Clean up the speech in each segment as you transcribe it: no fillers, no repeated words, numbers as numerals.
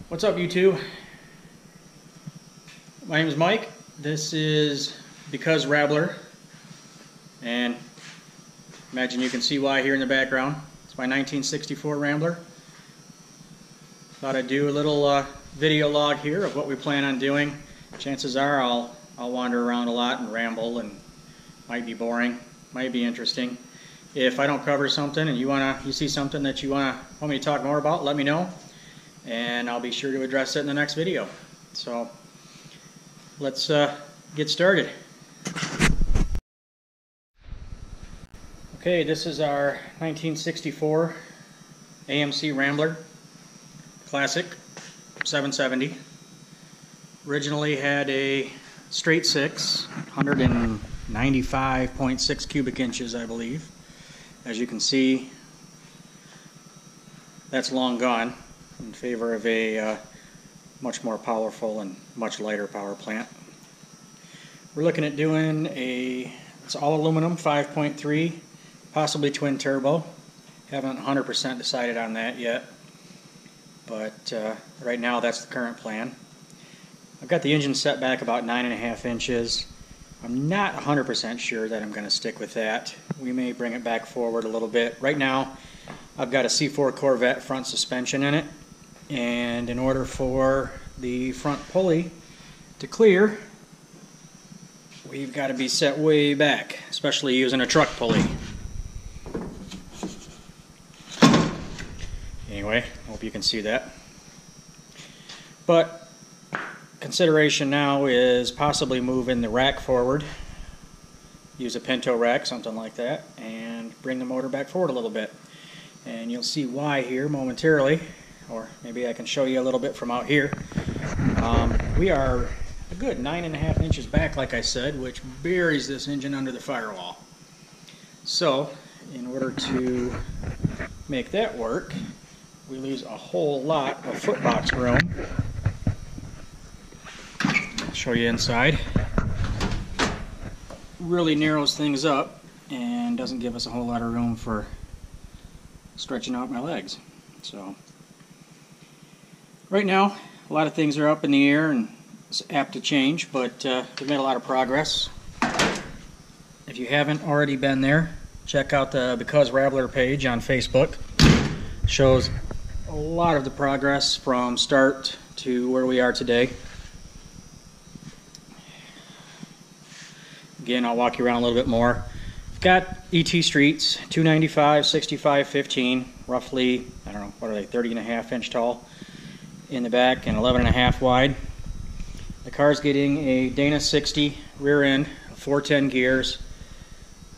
What's up, YouTube? My name is Mike. This is Because Rabbler, and imagine you can see why here in the background. It's my 1964 Rambler. Thought I'd do a little video log here of what we plan on doing. Chances are I'll wander around a lot and ramble, and might be boring, might be interesting. If I don't cover something and you see something that you want me to talk more about, let me know, and I'll be sure to address it in the next video. So let's get started. Okay, this is our 1964 AMC Rambler Classic 770. Originally had a straight 6, 195.6 cubic inches, I believe. As you can see, that's long gone in favor of a much more powerful and much lighter power plant. We're looking at doing it's all aluminum 5.3, possibly twin turbo. Haven't 100% decided on that yet, but right now that's the current plan. I've got the engine set back about 9.5 inches. I'm not 100% sure that I'm going to stick with that. We may bring it back forward a little bit. Right now, I've got a C4 Corvette front suspension in it, and in order for the front pulley to clear, we've got to be set way back, especially using a truck pulley. Anyway, hope you can see that. But consideration now is possibly moving the rack forward, use a Pinto rack, something like that, and bring the motor back forward a little bit. And you'll see why here momentarily, or maybe I can show you a little bit from out here. We are a good 9.5 inches back, like I said, which buries this engine under the firewall. So, in order to make that work, we lose a whole lot of footbox room. Show you inside. Really narrows things up and doesn't give us a whole lot of room for stretching out my legs. So right now a lot of things are up in the air and it's apt to change, but we've made a lot of progress. If you haven't already been there, check out the Because Rabbler page on Facebook. Shows a lot of the progress from start to where we are today. Again, I'll walk you around a little bit more. I've got ET streets, 295, 65, 15, roughly, I don't know, what are they, 30.5 inch tall in the back and 11.5 wide. The car's getting a Dana 60 rear end, 410 gears,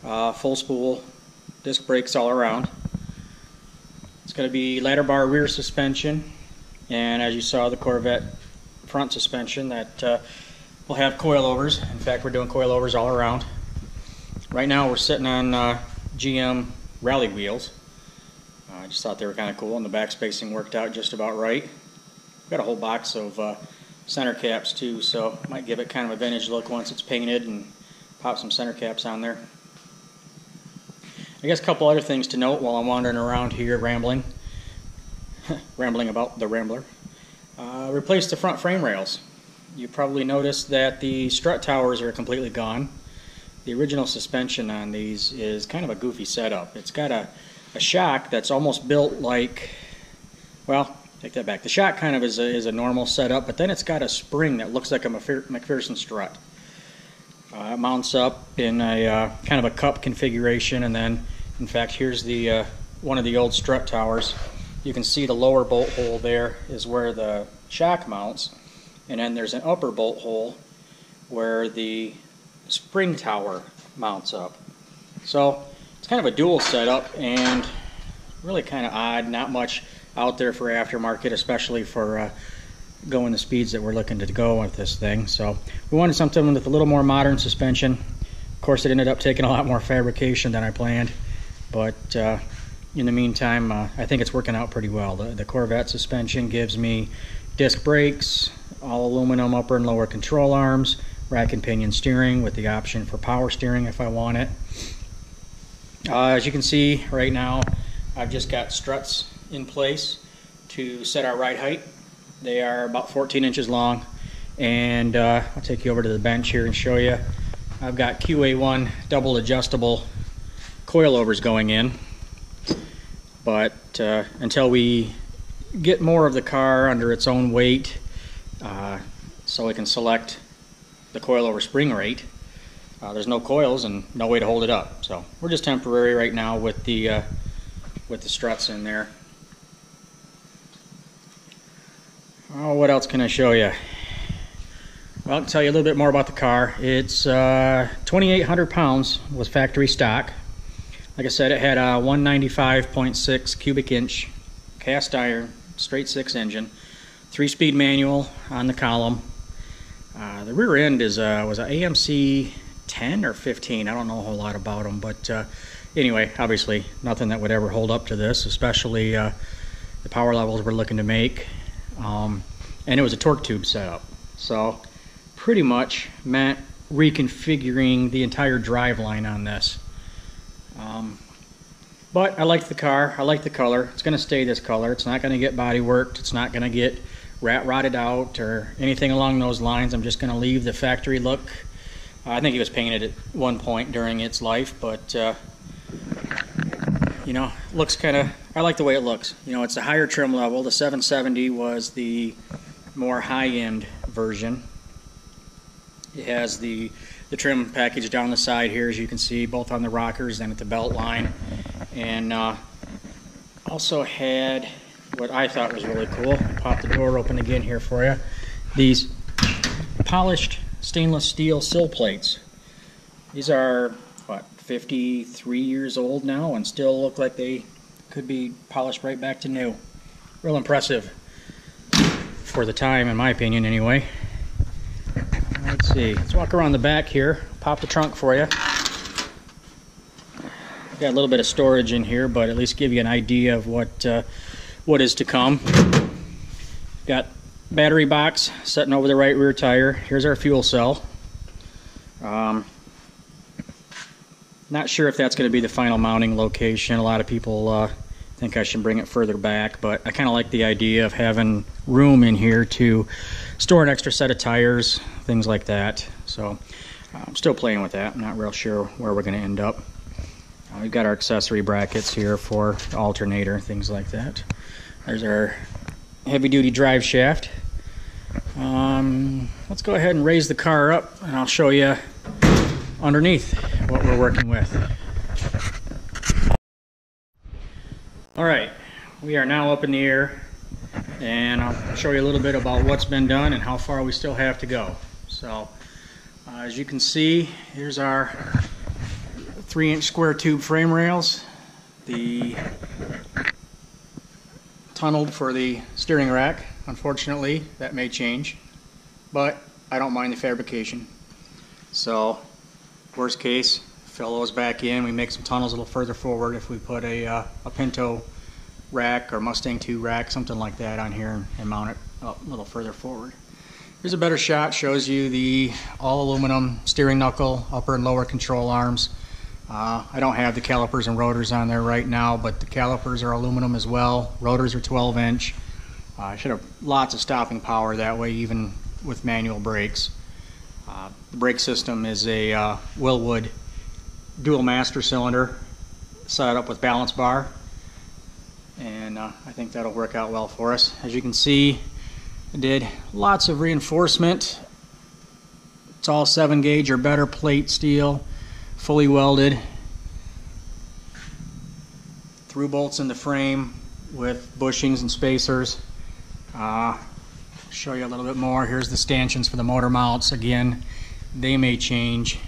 full spool, disc brakes all around. It's going to be ladder bar rear suspension, and as you saw, the Corvette front suspension that we'll have coilovers. In fact, we're doing coilovers all around. Right now we're sitting on GM rally wheels. I just thought they were kind of cool, and the back spacing worked out just about right. Got a whole box of center caps too, so might give it kind of a vintage look once it's painted, and pop some center caps on there. I guess a couple other things to note while I'm wandering around here rambling rambling about the Rambler. Replaced the front frame rails. You probably noticed that the strut towers are completely gone. The original suspension on these is kind of a goofy setup. It's got a shock that's almost built like, well, take that back. The shock kind of is a normal setup, but then it's got a spring that looks like a McPherson strut. It mounts up in a kind of a cup configuration, and then, in fact, here's the one of the old strut towers. You can see the lower bolt hole there is where the shock mounts. And then there's an upper bolt hole where the spring tower mounts up. So it's kind of a dual setup and really kind of odd. Not much out there for aftermarket, especially for going the speeds that we're looking to go with this thing. So we wanted something with a little more modern suspension. Of course, it ended up taking a lot more fabrication than I planned, but in the meantime, I think it's working out pretty well. The Corvette suspension gives me disc brakes, all aluminum upper and lower control arms, rack and pinion steering with the option for power steering if I want it. As you can see right now, I've just got struts in place to set our ride height. They are about 14 inches long, and I'll take you over to the bench here and show you. I've got QA1 double adjustable coilovers going in, but until we get more of the car under its own weight, so we can select the coilover spring rate, there's no coils and no way to hold it up. So we're just temporary right now with the struts in there. Oh, what else can I show you? Well, I'll tell you a little bit more about the car. It's 2,800 pounds was factory stock. Like I said, it had a 195.6 cubic inch cast iron straight six engine, 3-speed manual on the column. The rear end was a AMC 10 or 15. I don't know a whole lot about them, but anyway, obviously nothing that would ever hold up to this, especially the power levels we're looking to make. And it was a torque tube setup, so pretty much meant reconfiguring the entire drive line on this. But I like the car, I like the color. It's going to stay this color. It's not going to get body worked, it's not going to get rotted out or anything along those lines. I'm just going to leave the factory look. I think it was painted at one point during its life, but you know, looks kind of, I like the way it looks. You know, it's a higher trim level. The 770 was the more high-end version. It has the trim package down the side here, as you can see, both on the rockers and at the belt line. And also had what I thought was really cool. Pop the door open again here for you. These polished stainless steel sill plates. These are, what, 53 years old now and still look like they could be polished right back to new. Real impressive for the time, in my opinion, anyway. Let's see. Let's walk around the back here. Pop the trunk for you. Got a little bit of storage in here, but at least give you an idea of what is to come. Got battery box sitting over the right rear tire. Here's our fuel cell. Not sure if that's going to be the final mounting location. A lot of people think I should bring it further back, but I kind of like the idea of having room in here to store an extra set of tires, things like that. So I'm still playing with that. I'm not real sure where we're going to end up. We've got our accessory brackets here for the alternator, things like that. There's our heavy-duty drive shaft. Let's go ahead and raise the car up, and I'll show you underneath what we're working with. Alright, we are now up in the air, and I'll show you a little bit about what's been done and how far we still have to go. So, as you can see, here's our 3-inch square tube frame rails, the tunneled for the steering rack. Unfortunately, that may change, but I don't mind the fabrication. So, worst case, fill those back in. We make some tunnels a little further forward if we put a Pinto rack or Mustang 2 rack, something like that on here, and mount it up a little further forward. Here's a better shot, shows you the all aluminum steering knuckle, upper and lower control arms. I don't have the calipers and rotors on there right now, but the calipers are aluminum as well. Rotors are 12-inch. Should have lots of stopping power that way, even with manual brakes. The brake system is a Willwood dual master cylinder set up with balance bar, and I think that'll work out well for us. As you can see, I did lots of reinforcement. It's all 7-gauge or better plate steel, fully welded, through bolts in the frame with bushings and spacers. Show you a little bit more. Here's the stanchions for the motor mounts. Again, they may change.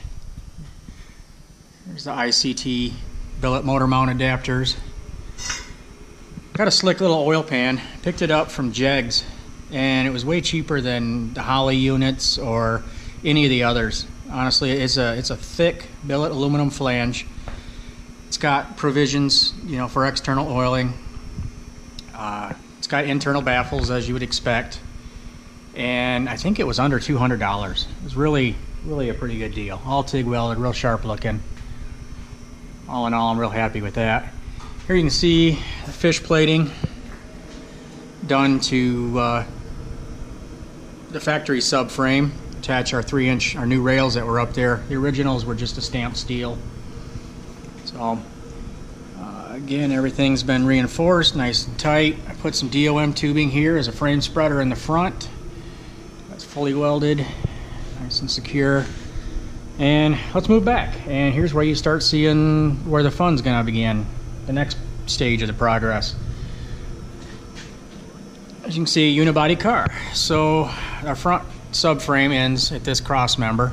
Here's the ICT billet motor mount adapters. Got a slick little oil pan. Picked it up from Jegs, and it was way cheaper than the Holley units or any of the others. Honestly, it's a thick billet aluminum flange. It's got provisions, you know, for external oiling. It's got internal baffles, as you would expect, and I think it was under $200. It was really a pretty good deal. All TIG welded, real sharp looking. All in all, I'm real happy with that. Here you can see the fish plating done to the factory subframe, attach our 3-inch, our new rails that were up there. The originals were just a stamped steel. So again, everything's been reinforced, nice and tight. I put some DOM tubing here as a frame spreader in the front. That's fully welded, nice and secure. And let's move back. And here's where you start seeing where the fun's gonna begin, the next stage of the progress. As you can see, unibody car. So our front subframe ends at this cross member,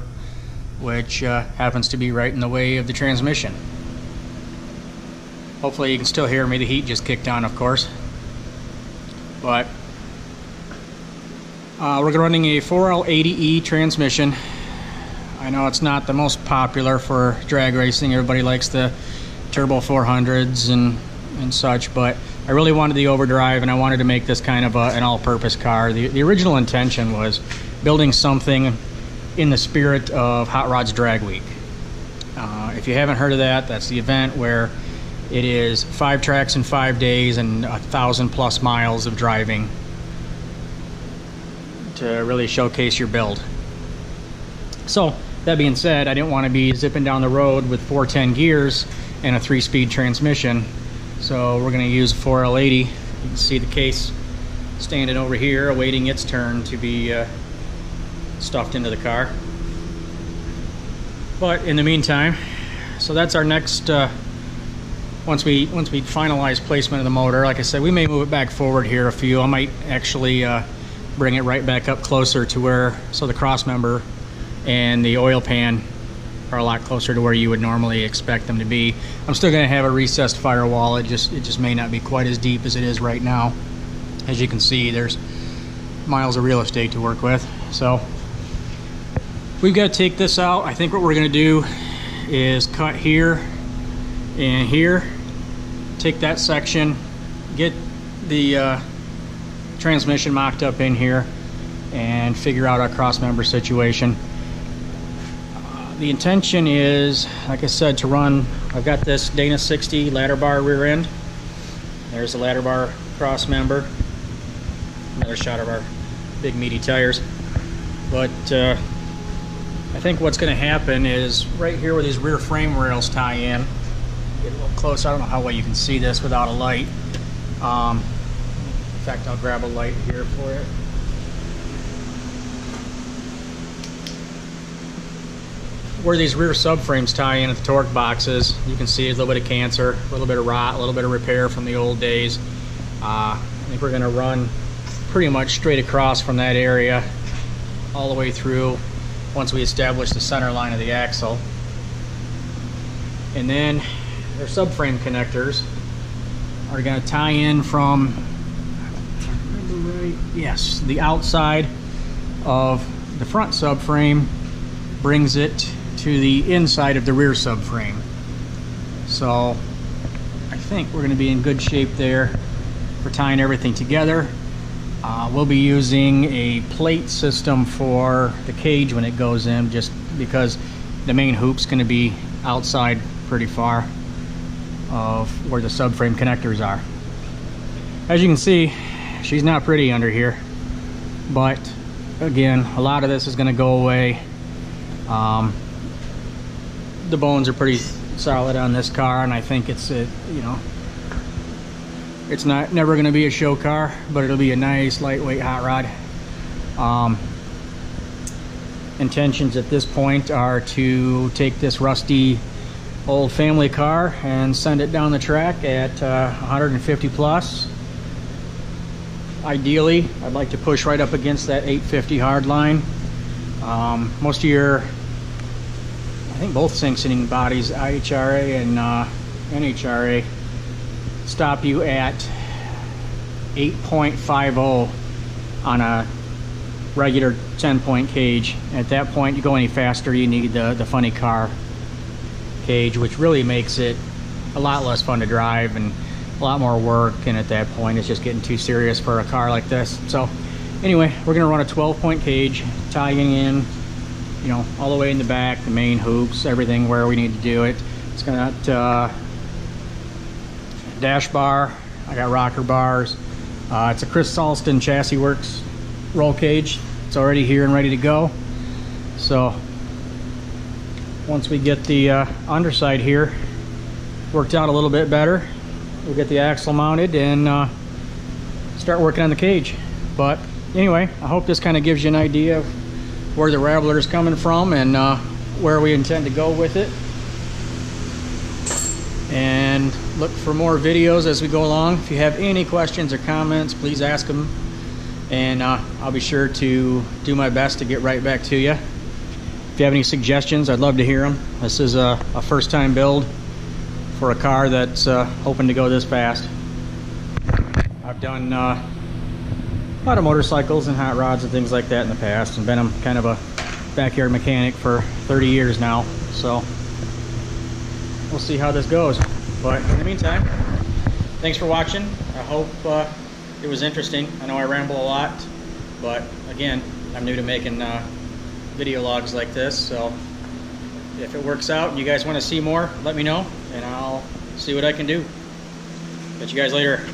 which happens to be right in the way of the transmission. Hopefully you can still hear me. The heat just kicked on, of course. But we're running a 4L80E transmission. I know it's not the most popular for drag racing. Everybody likes the turbo 400s and such, but I really wanted the overdrive, and I wanted to make this kind of an all-purpose car. The original intention was building something in the spirit of Hot Rods Drag Week. If you haven't heard of that, that's the event where it is 5 tracks in 5 days and 1,000+ miles of driving to really showcase your build. So that being said, I didn't want to be zipping down the road with 410 gears and a 3-speed transmission. So we're going to use 4L80. You can see the case standing over here awaiting its turn to be stuffed into the car. But in the meantime, so that's our next once we finalize placement of the motor. Like I said, we may move it back forward here a few. I might actually bring it right back up closer to where, so the cross member and the oil pan are a lot closer to where you would normally expect them to be. I'm still going to have a recessed firewall. It just may not be quite as deep as it is right now. As you can see, there's miles of real estate to work with. So we've got to take this out. I think what we're going to do is cut here and here, take that section, get the transmission mocked up in here, and figure out our cross member situation. The intention is, like I said, to run, I've got this Dana 60 ladder bar rear end. There's the ladder bar cross member. Another shot of our big meaty tires. But I think what's going to happen is right here where these rear frame rails tie in, get a little closer. I don't know how well you can see this without a light. In fact, I'll grab a light here for it. Where these rear subframes tie in at the torque boxes, you can see a little bit of cancer, a little bit of rot, a little bit of repair from the old days. I think we're going to run pretty much straight across from that area all the way through once we establish the center line of the axle. And then their subframe connectors are going to tie in from, if I remember right, yes, the outside of the front subframe brings it to the inside of the rear subframe. So I think we're going to be in good shape there for tying everything together. We'll be using a plate system for the cage when it goes in, just because the main hoop's going to be outside pretty far of where the subframe connectors are. As you can see, she's not pretty under here, but again, a lot of this is going to go away. The bones are pretty solid on this car, and I think it's you know, it's never going to be a show car, but it'll be a nice lightweight hot rod. Intentions at this point are to take this rusty old family car and send it down the track at 150 plus. Ideally, I'd like to push right up against that 850 hard line. Most of your, I think both sink-sitting bodies, IHRA and NHRA, stop you at 8.50 on a regular 10-point cage. At that point, you go any faster, you need the funny car cage, which really makes it a lot less fun to drive and a lot more work, and at that point it's just getting too serious for a car like this. So anyway, we're going to run a 12-point cage, tying in, you know, all the way in the back, the main hoops, everything where we need to do it. It's got dash bar, I got rocker bars. It's a Chris Salston Chassis Works roll cage. It's already here and ready to go. So once we get the underside here worked out a little bit better, we'll get the axle mounted and start working on the cage. But anyway, I hope this kind of gives you an idea of where the Rabbler is coming from and where we intend to go with it. And look for more videos as we go along. If you have any questions or comments, please ask them, and I'll be sure to do my best to get right back to you. If you have any suggestions, I'd love to hear them. This is a first time build for a car that's hoping to go this fast. I've done a lot of motorcycles and hot rods and things like that in the past, and been kind of a backyard mechanic for 30 years now, so we'll see how this goes. But in the meantime, thanks for watching. I hope it was interesting. I know I ramble a lot, but again, I'm new to making video logs like this, so if it works out and you guys want to see more, let me know and I'll see what I can do. Catch you guys later.